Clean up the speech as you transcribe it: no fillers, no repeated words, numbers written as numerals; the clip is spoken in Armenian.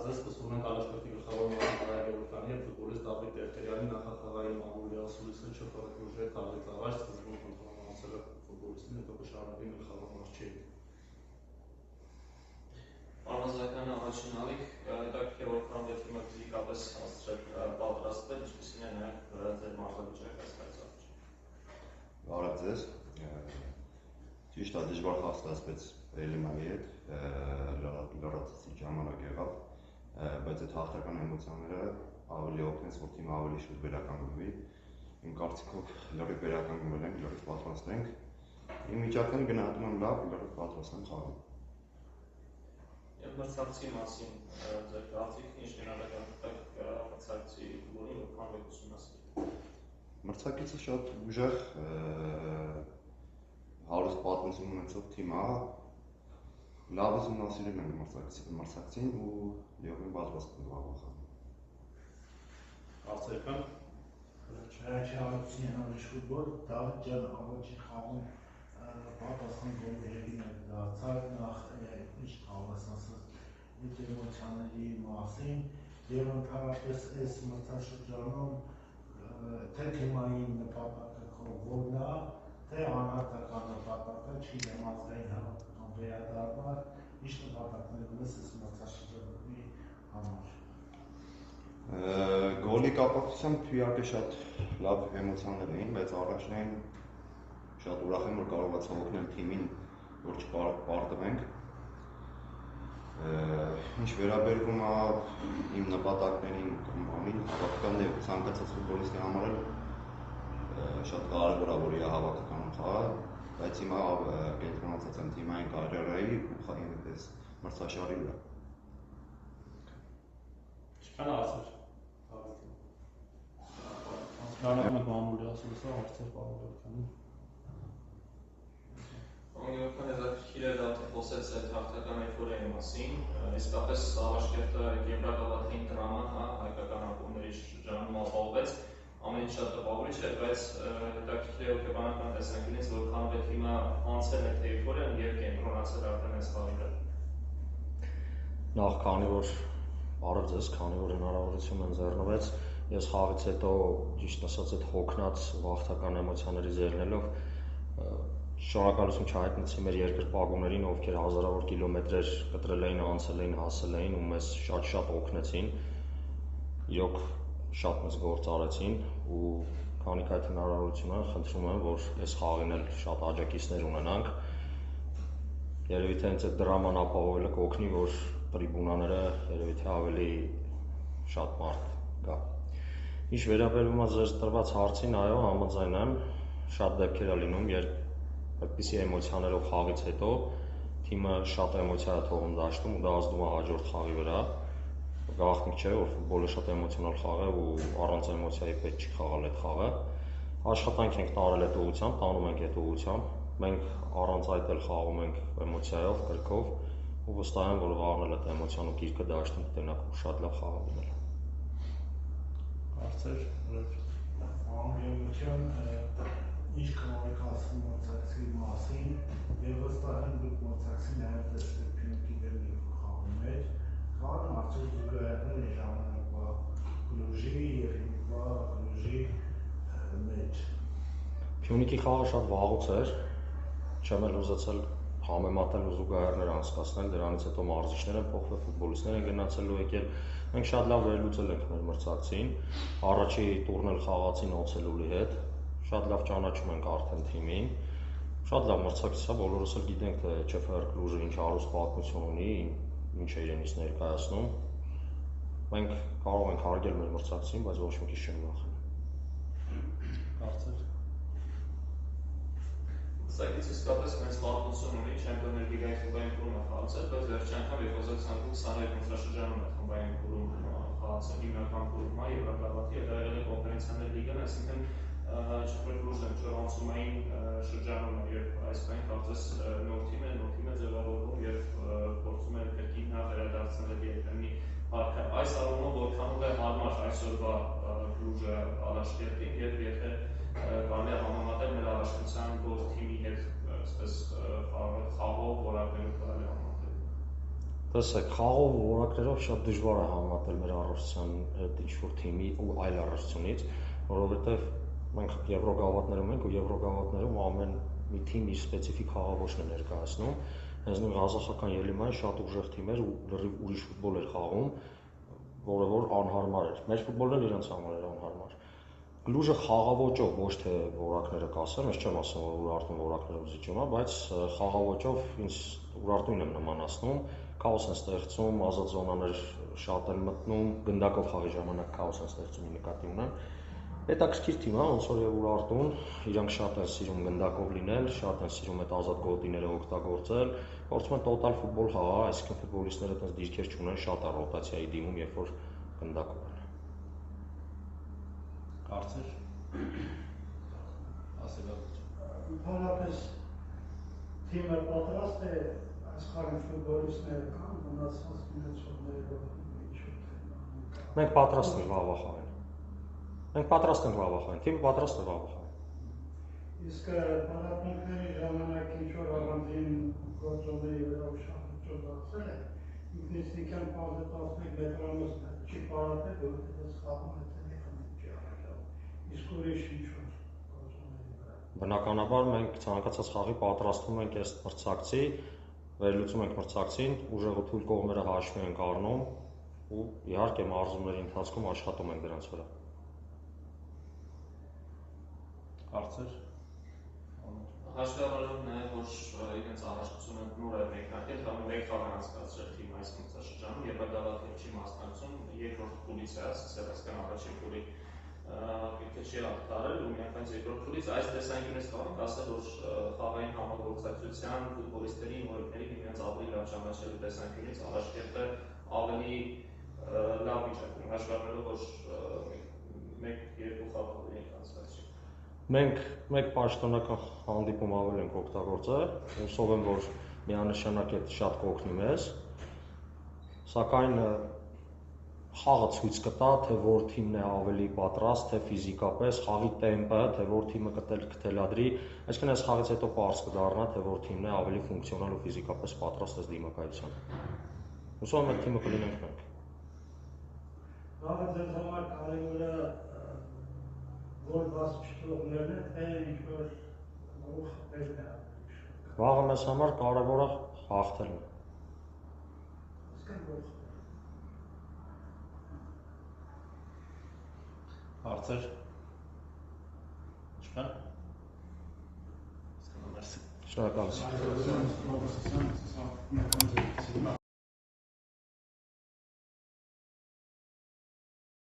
ձեզ սկսում ենք Ալաշկերտի գլխավոր մարզարանական եւ ֆուտբոլիստ Դավիթ Տերտերյանի նախախաղային մամուլի ասուլիսը ՉՖՌ կուժի հետ հաղթեց առաջ սկզբում կոնտրոլացել է ֆուտբոլիստին, հետո կշարունակի գլխավոր մարզչի։ Մարզականը առաջին ալիք հետաքրքիր որ քան թիմը ֆիզիկապես հասցրել պատրաստվել, ինչպեսին է նաեւ ձեր մարզավիճակը ստացած։ Բարև ձեզ։ Ճիշտ է, դժվար խաղ ստացվեց Էլիմայի հետ, լրացուցիչ ժամանակ եղավ, բայց այդ հաղթական էմոցիաները ավելի օգնեց, որ թիմը ավելի շուտ վերականգնվի։ Իմ կարծիքով լրիվ վերականգնվել ենք, լրիվ պատրաստ ենք։ Իմ վիճակները գնահատում եմ լավ, լրիվ պատրաստ եմ խաղին։ Եվ մրցակցի մասին ձեր կարծիքն ինչ գնահատեք մրցակցի ֆուտբոլին, որքան եք ուսումնասիրել։ Մրցակիցը շատ ուժեղ, հարուստ պատմություն ունեցող թիմ է, լավ ուսումնասիրել ենք մրցակցին ու լիովին պատրաստ ենք խաղին։ Կարծիքը Չհայացի հնարավոր ֆուտբոլ, Դավիթ ջան առաջին խաղում պատասխան գոլի հեղինակ դարձավ, նախ ինչ կարող ասած այդ էմոցիաների մասին եւ ընդհանրապես այս մրցաշրջանում թե թիմային նպատակը որն է, թե անհատական նպատակը, չգիտեմ ազգային հավաքական վերադառնալ, ինչ նպատակներ ունես այս մրցաշրջանի համար։ Գոլի կապակցությամբ իհարկե շատ լավ էմոցիաներ էին, բայց առաջնային շատ ուրախ եմ, որ կարողացա օգնել թիմին, որ չպարտվենք։ Ինչ վերաբերվում է իմ նպատակներին կամ ամեն հավաքական է ցանկացած ֆուտբոլիստի համար շատ կարևոր է, որ իր հավաքականում խաղա, բայց հիմա կենտրոնացած եմ թիմային կարիերայի ու այս մրցաշարի վրա։ Ինչքան հարցեր Հանրապետական մամուլի ասուլիսը հարցեր պարոն Անգլիական հետաքրքիր է դա խոսեց այդ հաղթական էֆորիայի մասին, իսկապես Ալաշկերտը Գեբրագավաթին դրաման, հայկական ակումբների շրջանում ապահովեց, ամենից շատ տպավորիչ է, բայց հետաքրքիր է հոգեբանական տեսանկյունից, որքանով է թիմը անցել այդ էֆորիան եւ կենտրոնացել արդեն այս խաղի վրա։ Նախ քանի որ բարև ձեզ, քանի որ հնարավորություն ընձեռնվեց, ես խաղից հետո ճիշտ ասած այդ հոգնած հաղթական էմոցիաների ձեռնելով շնորհակալություն չհայտնեցի մեր երկրպագուներին, ովքեր հազարավոր կիլոմետրեր կտրել էին, անցել էին, հասել էին ու մեզ շատ օգնեցին։ Իրոք շատ մեծ գործ արեցին ու քանի այդ հնարավորությունը խնդրում եմ, որ այս խաղին էլ շատ աջակիցներ ունենանք։ Երևի թե հենց այդ դրաման ապահովելը կօգնի, որ տրիբունաները երևի թե ավելի շատ մարդ գա։ Ինչ վերաբերում է ձեր տրված հարցին, այո, համաձայն եմ, շատ դեպքեր է լինում, երբ այդպիսի էմոցիաներով խաղից հետո թիմը շատ էմոցիա է թողում դաշտում ու դա ազդում է հաջորդ խաղի վրա։ Գաղտնիք չէ, որ ֆուտբոլը շատ էմոցիոնալ խաղ է ու առանց էմոցիայի պետք չի խաղալ այդ խաղը։ Աշխատանք ենք տարել այդ ուղղությամբ, տանում ենք այդ ուղղությամբ։ Մենք առանց այդ էլ խաղում ենք էմոցիայով, կրքով ու վստահ եմ, որ վաղն այդ էմոցիան ու գիրկը դաշտում կտենակ ու շատ լավ խաղ լինել։ Հարցեր Անգլիական ինչ կարող եք ասում մրցակցի մասին եւ վստահ եմ դուք մրցակցի նաեւ տեսեք Փյունիկի դեմ խաղում եք, կան արդյոք զուգահեռներ ժամանակվա Կլուժի եւ հիմիկվա Կլուժի մեջ։ Փյունիկի խաղը շատ վաղուց էր, չեմ էլ ուզեցել համեմատել ու զուգահեռներ անցկացնել, դրանից հետո մարզիչներ են փոխվել, ֆուտբոլիստներ են գնացել ու եկել։ Մենք շատ լավ վերլուծել ենք մեր մրցակցին, առաջի տուրն էլ խաղացին Օցելուլի հետ, շատ լավ ճանաչում ենք արդեն թիմին, շատ լավ մրցակից է, բոլորս էլ գիտենք, թե ՉՖՌ Կլուժը ինչ հարուստ պատմություն ունի, ինչ է իրենից ներկայացնում։ Մենք կարող ենք հարգել մեր մրցակցին, բայց ոչ մի քիչ չենք վախենում։ Հարցեր Մրցակիցը իսկապես մեծ պատմություն ունի, Չեմպիոններ լիգայի խմբային փուլում է խաղացել, բայց վերջին անգամ 2022 մրցաշրջանում է խմբային փուլում խաղացել, հիմնական փուլում է Եվրոպայի եւ դա եղել է կոնֆերենցիաների լիգան, այսինքն ՉՖՌ Կլուժը ճորանցումային շրջանում է, երբ այս բանը կարծես նոր թիմ է ձևավորվում եւ փորձում է կրկին վերադարձնել երբեմնի հարթը։ Այս առումով որքանով է հարմար այսօրվա Կլուժը Ալաշկերտին եւ եթե կարելի է համեմատել մեր առաջնության գործ թիմի հետ այսպես խաղով որակներով կարելի է համեմատել։ Տեսեք, խաղով որակներով շատ դժվար է համատել մեր առողջության հետ ինչ-որ թիմի ու այլ առողջությունից, որովհետև մենք Եվրոգավաթներում ենք ու Եվրոգավաթներում ամեն մի թիմ իր սպეციფიկ խաղաղոշն է ներկայացնում, հենց նույն ղազախական Ելիմանի շատ ուժեղ թիմ էր ու լրիվ ուրիշ ֆուտբոլ էր խաղում, որը որ անհարմար էր։ Մեր ֆուտբոլն էլ իրենց համար էր անհարմար։ Գլուխը խաղաղոճով, ոչ թե որակները կասեմ, ես չեմ ասում, որ Ուրարտուն որակներով զիջում է, բայց խաղաղոճով ինձ Ուրարտունն եմ նմանացնում, քաոս են ստեղծում, ազատ զոնաներ շատ են մտնում, գնդակով խաղի ժամանակ քաոս են ստեղծում նկատի ունեմ։ Հետաքրքիր թիմ է, ոնց որ եւ Ուրարտուն, իրանք շատ են սիրում գնդակով լինել, շատ են սիրում այդ ազատ գոտիները օգտագործել, փորձում են տոտալ ֆուտբոլ խաղալ, այսինքն ֆուտբոլիստները այդպես դիրքեր չունեն, շատ է ռոտացիայի դիմում, երբ որ գնդակով են։ Կարծեր։ Ասելավիճ։ Ընդհանրապես թիմը պատրաստ է այս խաղի ֆուտբոլիստները կան մնացած մնացողներով ինչ-որ թե։ Մենք պատրաստ ենք վաղվա խաղին։ Մենք պատրաստ ենք վաղվա խաղին, թիմը պատրաստ է վաղվա խաղին։ Իսկ պարապմունքների ժամանակ ինչ-որ առանձին գործողների վրա ուշադրություն է, ինքնիստիկյան պարզը 11 մետրանոց չի պարապել, որովհետև այս խաղում է տելեֆոնը չի առնչվում։ Իսկ ուրիշ ինչ-որ գործողների վրա։ Բնականաբար մենք ցանկացած խաղի պատրաստվում ենք այս մրցակցի, վերլուծում ենք մրցակցին, ուժեղ ու թույլ կողմերը հաշվի ենք առնում ու իհարկե մարզումների ընթացքում աշխատում ենք դրանց վրա։ Կարծեր։ Հաշվի առնելով նաև, որ իրենց առողջությունը նոր է մեկնարկել, կամ մեկ խաղ է անցկացրել թիմը այս մրցաշրջանում, երբ Գավաթը չի մասնակցում, երկրորդ փուլից է ասել, այսինքն առաջին փուլի ինքը չի արտարել ու միանգամից երկրորդ փուլից այս տեսանկյունից կարող ենք ասել, որ խաղային համագործակցության ֆուտբոլիստների նորեկների իրենց ավելի լավ ճանաչելու տեսանկյունից առաջկետը ավելի լավ վիճակում հաշվի առնելով, որ մեկ-երկու խաղ ենք անցկացրել։ Մենք մեկ պաշտոնական հանդիպում ավելի ենք օգտագործել, հուսով եմ, որ միանշանակ է շատ կօգնի մեզ, սակայն խաղը ցույց կտա, թե որ թիմն է ավելի պատրաստ, թե ֆիզիկապես, խաղի տեմպը, թե որ թիմը կթելադրի, այսինքն այս խաղից հետո պարզ կդառնա, թե որ թիմն է ավելի ֆունկցիոնալ ու ֆիզիկապես պատրաստ այս դիմակայությանը։ Հուսով եմ, այդ թիմը կլինենք մենք։ Խաղը ձեզ համար կարևորը որ բաց չթողնելն է, թե ինչ-որ նոր խաղերն է ավելի շատ։ Վաղը մեզ համար կարևորը հաղթելն է։ Իսկան որ Կարծեր։ Ինչքան։ Շնորհակալություն։